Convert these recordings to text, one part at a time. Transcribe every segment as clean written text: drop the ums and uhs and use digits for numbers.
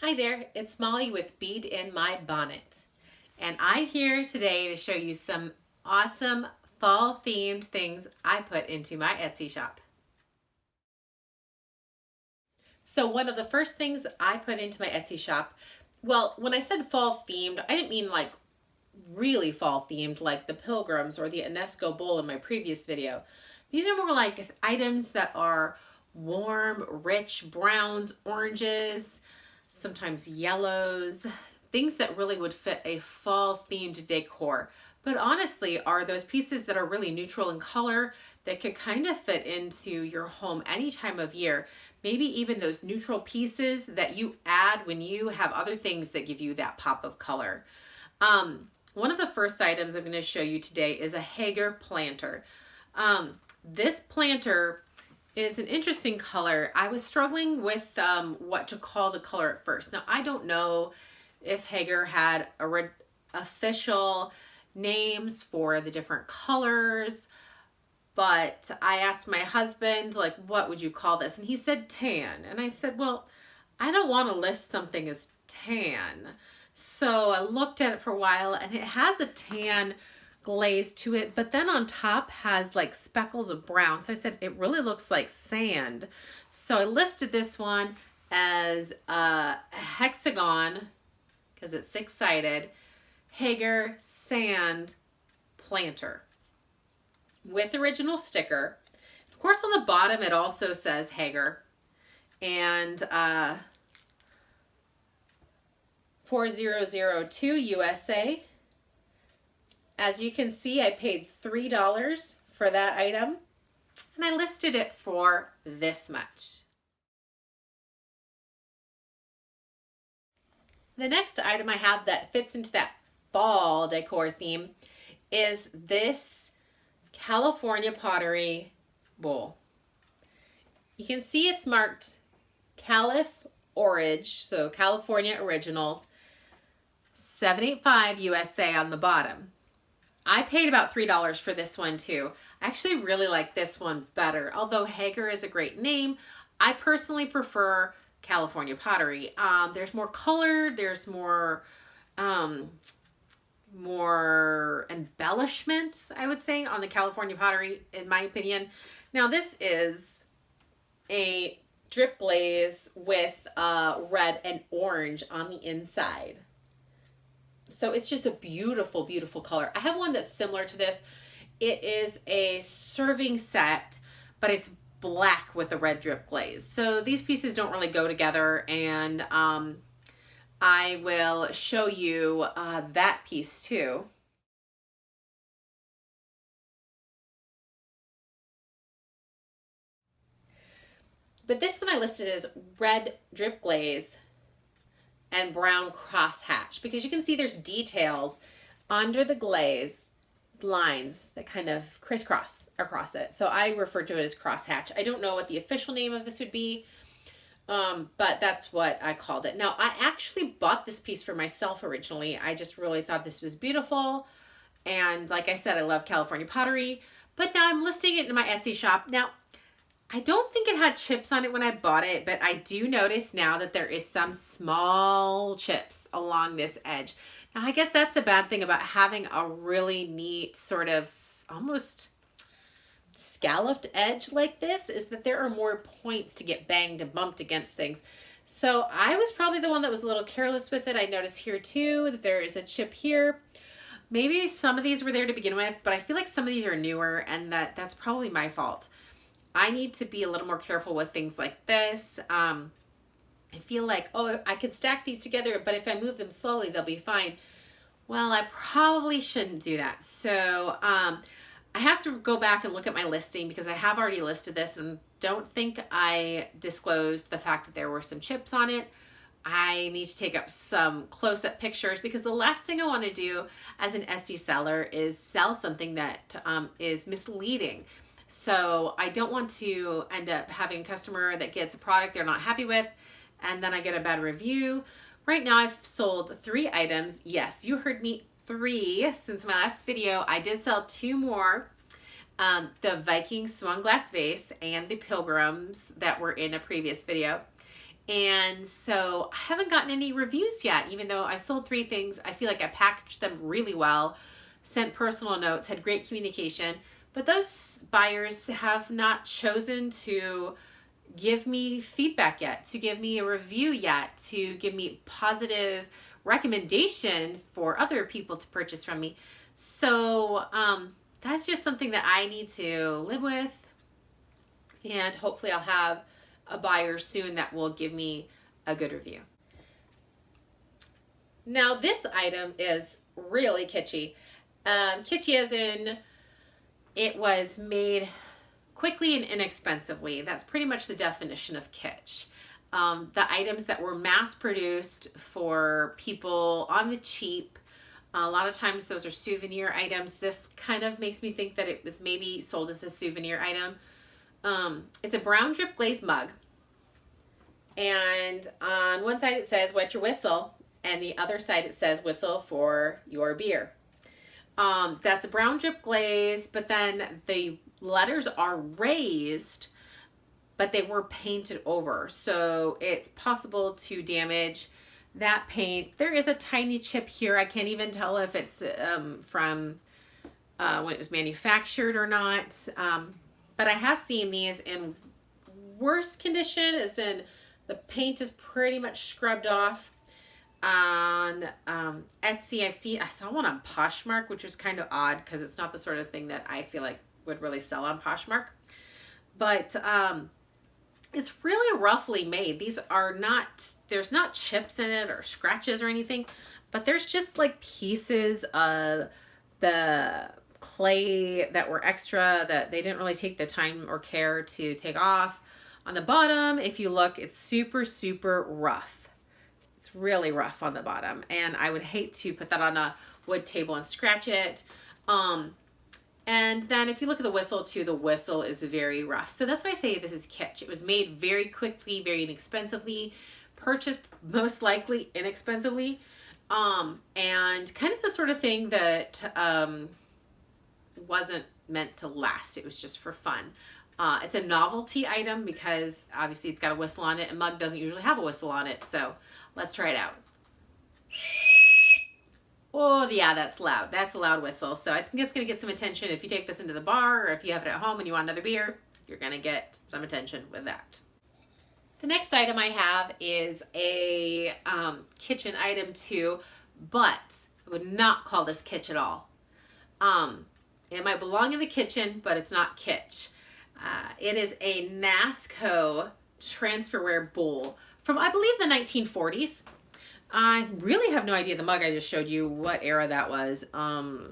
Hi there, it's Molly with Bead in My Bonnet, and I'm here today to show you some awesome fall themed things I put into my Etsy shop. So one of the first things I put into my Etsy shop, well, when I said fall themed, I didn't mean like really fall themed like the pilgrims or the UNESCO bowl in my previous video. These are more like items that are warm, rich browns, oranges, sometimes yellows, things that really would fit a fall themed decor. But honestly, are those pieces that are really neutral in color that could kind of fit into your home any time of year. Maybe even those neutral pieces that you add when you have other things that give you that pop of color. One of the first items I'm going to show you today is a Hagar Planter. This planter is an interesting color. I was struggling with what to call the color at first. Now, I don't know if Hagar had official names for the different colors, but I asked my husband, like, what would you call this? And he said tan. And I said, well, I don't want to list something as tan. So I looked at it for a while, and it has a tan glaze to it, but then on top has like speckles of brown. So I said, it really looks like sand. So I listed this one as a hexagon, because it's six-sided, Hagar Sand Planter with original sticker. Of course, on the bottom, it also says Hagar. And 4002 USA. As you can see, I paid $3 for that item, and I listed it for this much. The next item I have that fits into that fall decor theme is this California Pottery bowl. You can see it's marked Calif Orange, so California Originals, 785 USA on the bottom. I paid about $3 for this one too. I actually really like this one better. Although Hagar is a great name, I personally prefer California Pottery. There's more color, there's more embellishments, I would say, on the California Pottery, in my opinion. Now this is a drip glaze with red and orange on the inside. So it's just a beautiful, beautiful color. I have one that's similar to this. It is a serving set, but it's black with a red drip glaze. So these pieces don't really go together, and I will show you that piece too. But this one I listed as red drip glaze and brown crosshatch, because you can see there's details under the glaze lines that kind of crisscross across it. So I refer to it as crosshatch. I don't know what the official name of this would be, but that's what I called it. Now, I actually bought this piece for myself originally. I just really thought this was beautiful. And like I said, I love California Pottery, but now I'm listing it in my Etsy shop. Now, I don't think it had chips on it when I bought it, but I do notice now that there is some small chips along this edge. Now, I guess that's the bad thing about having a really neat sort of almost scalloped edge like this, is that there are more points to get banged and bumped against things. So I was probably the one that was a little careless with it. I noticed here too that there is a chip here. Maybe some of these were there to begin with, but I feel like some of these are newer, and that's probably my fault. I need to be a little more careful with things like this. I feel like, oh, I could stack these together, but if I move them slowly, they'll be fine. Well, I probably shouldn't do that. So I have to go back and look at my listing, because I have already listed this and don't think I disclosed the fact that there were some chips on it. I need to take up some close-up pictures, because the last thing I want to do as an Etsy seller is sell something that is misleading. So I don't want to end up having a customer that gets a product they're not happy with, and then I get a bad review. Right now I've sold 3 items. Yes, you heard me, 3 since my last video. I did sell 2 more. The Viking Swan Glass Vase and the Pilgrims that were in a previous video. And so I haven't gotten any reviews yet, even though I sold 3 things. I feel like I packaged them really well, sent personal notes, had great communication, but those buyers have not chosen to give me feedback yet, to give me a review yet, to give me positive recommendation for other people to purchase from me. So that's just something that I need to live with, and hopefully I'll have a buyer soon that will give me a good review. Now this item is really kitschy. Kitschy as in it was made quickly and inexpensively. That's pretty much the definition of kitsch. The items that were mass produced for people on the cheap, a lot of times those are souvenir items. This kind of makes me think that it was maybe sold as a souvenir item. It's a brown drip glaze mug, and on one side it says wet your whistle, and the other side it says whistle for your beer. That's a brown drip glaze, but then the letters are raised, but they were painted over, so it's possible to damage that paint. There is a tiny chip here. I can't even tell if it's from when it was manufactured or not, but I have seen these in worse condition, as in the paint is pretty much scrubbed off. On Etsy, I saw one on Poshmark, which was kind of odd because it's not the sort of thing that I feel like would really sell on Poshmark. But it's really roughly made. These are not, there's not chips in it or scratches or anything, but there's just like pieces of the clay that were extra that they didn't really take the time or care to take off. On the bottom, if you look, it's super, super rough. It's really rough on the bottom, and I would hate to put that on a wood table and scratch it. And then if you look at the whistle too, the whistle is very rough. So that's why I say this is kitsch. It was made very quickly, very inexpensively, purchased most likely inexpensively, and kind of the sort of thing that wasn't meant to last. It was just for fun. It's a novelty item because obviously it's got a whistle on it, and mug doesn't usually have a whistle on it. So let's try it out. Oh, yeah, that's loud. That's a loud whistle. So I think it's going to get some attention. If you take this into the bar, or if you have it at home and you want another beer, you're going to get some attention with that. The next item I have is a kitchen item too, but I would not call this kitsch at all. It might belong in the kitchen, but it's not kitsch. It is a NASCO Transferware Bowl from, I believe, the 1940s. I really have no idea, the mug I just showed you, what era that was. 50s?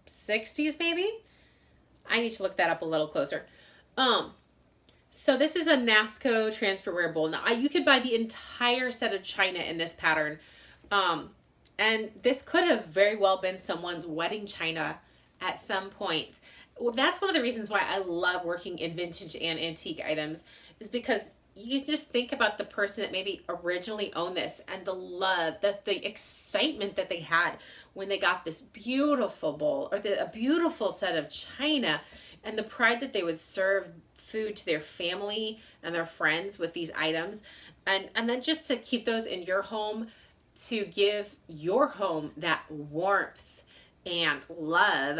60s maybe? I need to look that up a little closer. So this is a NASCO Transferware Bowl. Now, you could buy the entire set of china in this pattern. And this could have very well been someone's wedding china at some point. Well, that's one of the reasons why I love working in vintage and antique items, is because you just think about the person that maybe originally owned this and the love, the excitement that they had when they got this beautiful bowl or a beautiful set of china, and the pride that they would serve food to their family and their friends with these items. And then just to keep those in your home, to give your home that warmth and love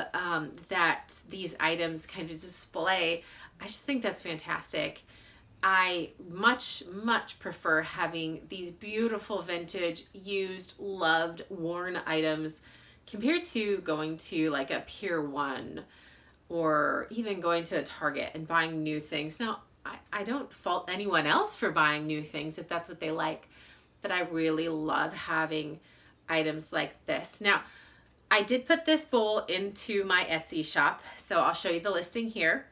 that these items kind of display. I just think that's fantastic. I much, much prefer having these beautiful vintage, used, loved, worn items compared to going to like a Pier 1 or even going to a Target and buying new things. Now, I don't fault anyone else for buying new things if that's what they like, but I really love having items like this. Now, I did put this bowl into my Etsy shop, so I'll show you the listing here.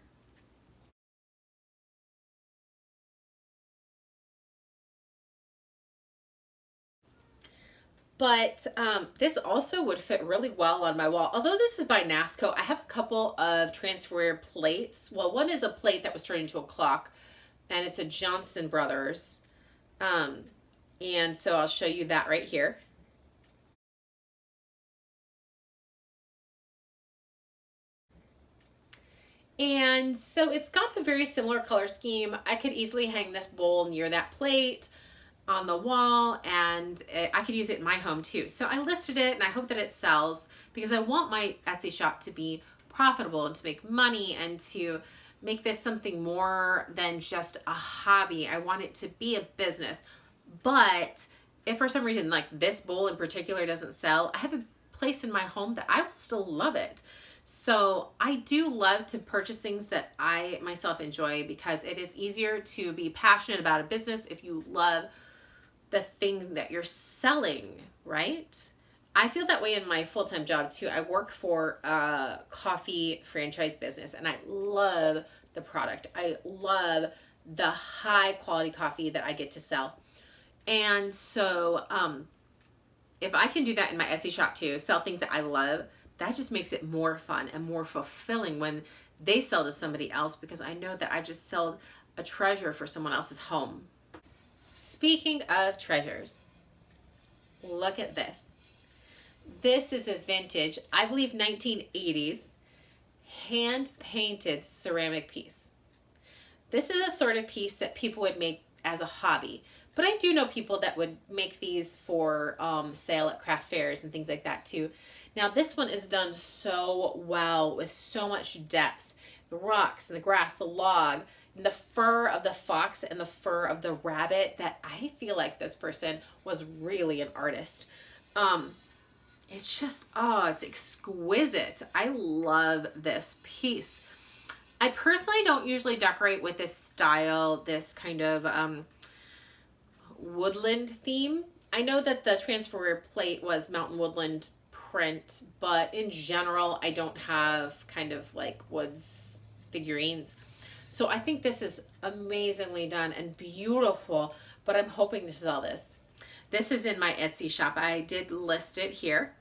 But this also would fit really well on my wall. Although this is by NASCO, I have a couple of transferware plates. Well, one is a plate that was turned into a clock, and it's a Johnson Brothers. And so I'll show you that right here. And so it's got a very similar color scheme. I could easily hang this bowl near that plate on the wall, and I could use it in my home too. So I listed it, and I hope that it sells because I want my Etsy shop to be profitable and to make money and to make this something more than just a hobby. I want it to be a business. But if for some reason like this bowl in particular doesn't sell, I have a place in my home that I will still love it. So I do love to purchase things that I myself enjoy because it is easier to be passionate about a business if you love the thing that you're selling, right? I feel that way in my full-time job too. I work for a coffee franchise business and I love the product. I love the high quality coffee that I get to sell. And so if I can do that in my Etsy shop too, sell things that I love, that just makes it more fun and more fulfilling when they sell to somebody else because I know that I just sold a treasure for someone else's home. Speaking of treasures, look at this. This is a vintage, I believe 1980s, hand-painted ceramic piece. This is a sort of piece that people would make as a hobby. But I do know people that would make these for sale at craft fairs and things like that too. Now this one is done so well with so much depth. The rocks and the grass, the log, and the fur of the fox and the fur of the rabbit, that I feel like this person was really an artist. It's just, oh, it's exquisite. I love this piece. I personally don't usually decorate with this style, this kind of woodland theme. I know that the Transferware plate was mountain woodland print, but in general, I don't have kind of like woods figurines. So I think this is amazingly done and beautiful, but I'm hoping to sell this. This is in my Etsy shop. I did list it here.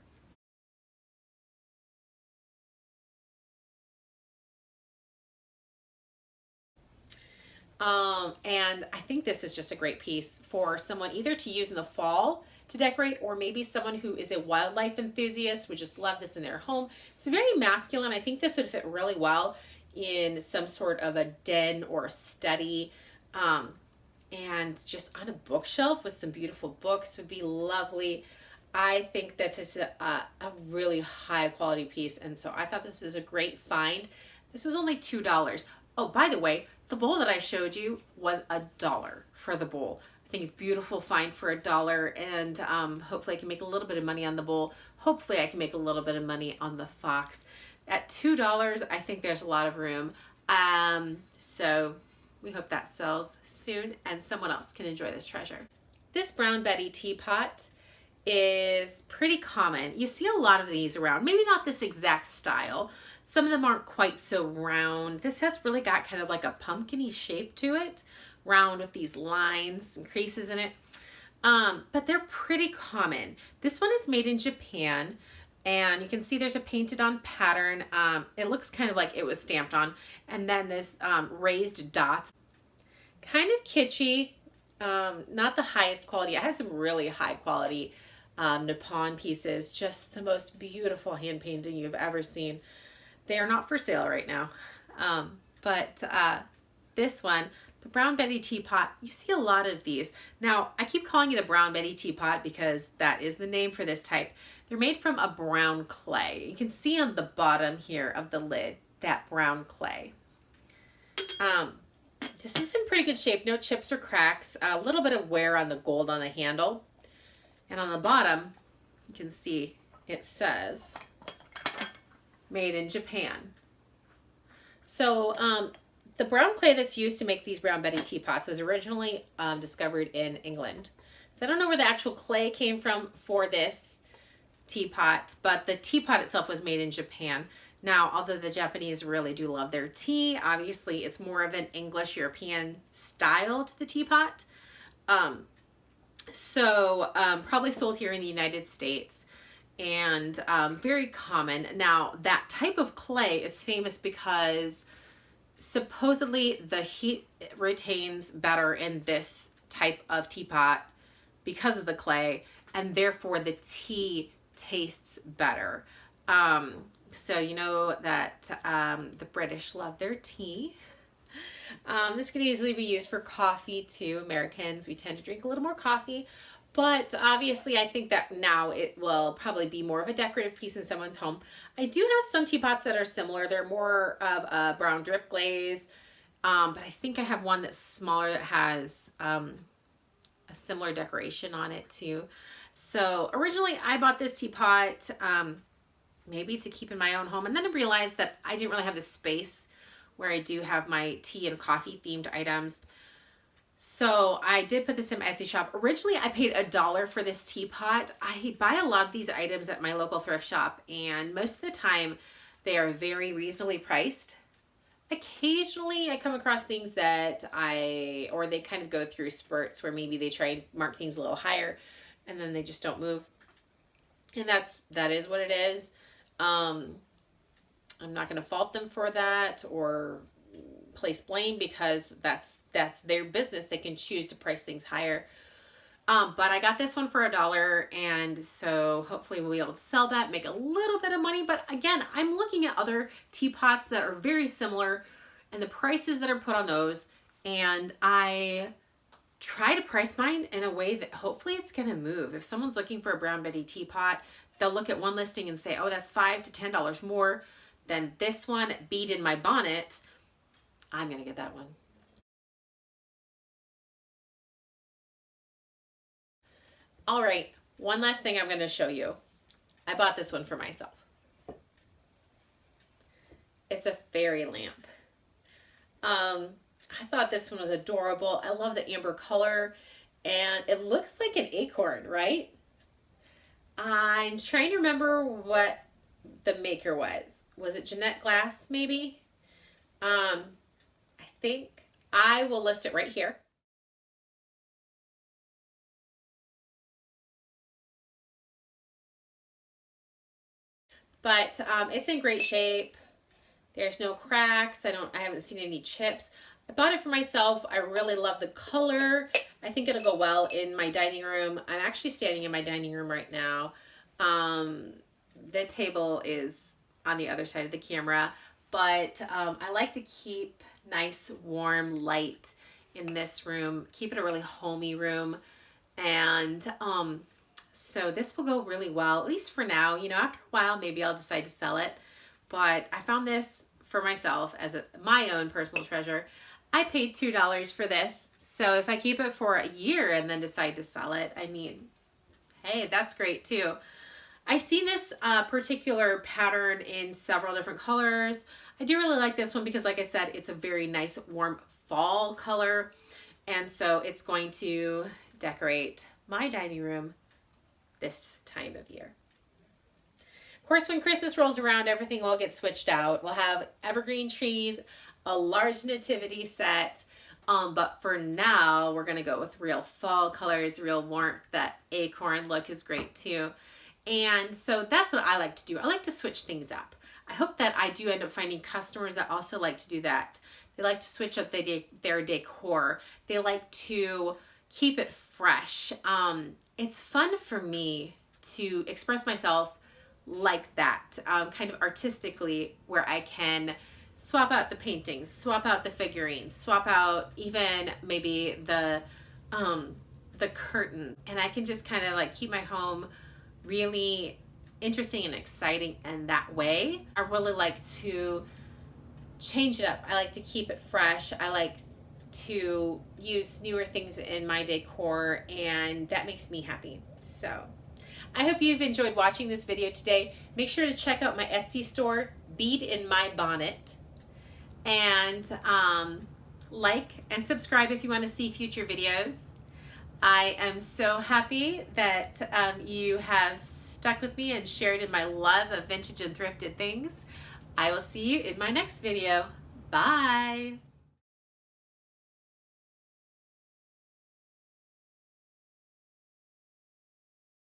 And I think this is just a great piece for someone either to use in the fall to decorate, or maybe someone who is a wildlife enthusiast would just love this in their home. It's very masculine. I think this would fit really well in some sort of a den or a study. And just on a bookshelf with some beautiful books would be lovely. I think that this is a really high quality piece. And so I thought this was a great find. This was only $2. Oh, by the way, the bowl that I showed you was $1 for the bowl. I think it's beautiful find for $1, and hopefully I can make a little bit of money on the bowl. Hopefully I can make a little bit of money on the fox. At $2, I think there's a lot of room. So we hope that sells soon and someone else can enjoy this treasure. This Brown Betty teapot is pretty common. You see a lot of these around, maybe not this exact style. Some of them aren't quite so round. This has really got kind of like a pumpkin-y shape to it, round with these lines and creases in it. But they're pretty common. This one is made in Japan, and you can see there's a painted on pattern. It looks kind of like it was stamped on, and then this raised dots. Kind of kitschy, not the highest quality. I have some really high quality Nippon pieces, just the most beautiful hand painting you've ever seen. They are not for sale right now. But this one, the Brown Betty teapot, you see a lot of these. Now, I keep calling it a Brown Betty teapot because that is the name for this type. They're made from a brown clay. You can see on the bottom here of the lid, that brown clay. This is in pretty good shape. No chips or cracks. A little bit of wear on the gold on the handle. And on the bottom, you can see it says made in Japan. So the brown clay that's used to make these Brown Betty teapots was originally discovered in England. So I don't know where the actual clay came from for this teapot, but the teapot itself was made in Japan. Now, although the Japanese really do love their tea, obviously it's more of an English European style to the teapot. Probably sold here in the United States, and very common. Now, that type of clay is famous because supposedly the heat retains better in this type of teapot because of the clay, and therefore the tea tastes better. So you know that the British love their tea. This could easily be used for coffee too. Americans, we tend to drink a little more coffee. But obviously, I think that now it will probably be more of a decorative piece in someone's home. I do have some teapots that are similar. They're more of a brown drip glaze. But I think I have one that's smaller that has a similar decoration on it too. So originally I bought this teapot maybe to keep in my own home. And then I realized that I didn't really have the space where I do have my tea and coffee themed items. So I did put this in my Etsy shop. Originally, I paid $1 for this teapot. I buy a lot of these items at my local thrift shop, and most of the time they are very reasonably priced. Occasionally, I come across things that or they kind of go through spurts where maybe they try and mark things a little higher, and then they just don't move. And that is what it is. I'm not going to fault them for that or place blame, because that's their business. They can choose to price things higher. But I got this one for $1, and so hopefully we'll be able to sell that, make a little bit of money. But again, I'm looking at other teapots that are very similar and the prices that are put on those, and I try to price mine in a way that hopefully it's going to move. If someone's looking for a Brown Betty teapot, they'll look at one listing and say, oh, that's $5 to $10 more than this one, BeadinmyBonnet. I'm going to get that one. All right, one last thing I'm going to show you. I bought this one for myself. It's a fairy lamp. I thought this one was adorable. I love the amber color, and it looks like an acorn, right? I'm trying to remember what the maker was. Was it Jeanette Glass, maybe? I think I will list it right here. But it's in great shape. There's no cracks. I haven't seen any chips. I bought it for myself. I really love the color. I think it'll go well in my dining room. I'm actually standing in my dining room right now. The table is on the other side of the camera, but I like to keep nice, warm light in this room, keep it a really homey room. And so this will go really well, at least for now. You know, after a while, maybe I'll decide to sell it. But I found this for myself as my own personal treasure. I paid $2 for this. So if I keep it for a year and then decide to sell it, I mean, hey, that's great too. I've seen this particular pattern in several different colors. I do really like this one because, like I said, it's a very nice warm fall color. And so it's going to decorate my dining room this time of year. Of course, when Christmas rolls around, everything will get switched out. We'll have evergreen trees, a large nativity set, but for now, we're gonna go with real fall colors, real warmth. That acorn look is great too. And so that's what I like to do. I like to switch things up. I hope that I do end up finding customers that also like to do that. They like to switch up their decor. They like to keep it fresh. It's fun for me to express myself like that, kind of artistically, where I can swap out the paintings, swap out the figurines, swap out even maybe the curtain, and I can just kind of like keep my home really interesting and exciting in that way. I really like to change it up. I like to keep it fresh. I like to use newer things in my decor, and that makes me happy. So I hope you've enjoyed watching this video today. Make sure to check out my Etsy store, BeadinmyBonnet, and like and subscribe if you want to see future videos. I am so happy that you have stuck with me and shared in my love of vintage and thrifted things. I will see you in my next video. Bye.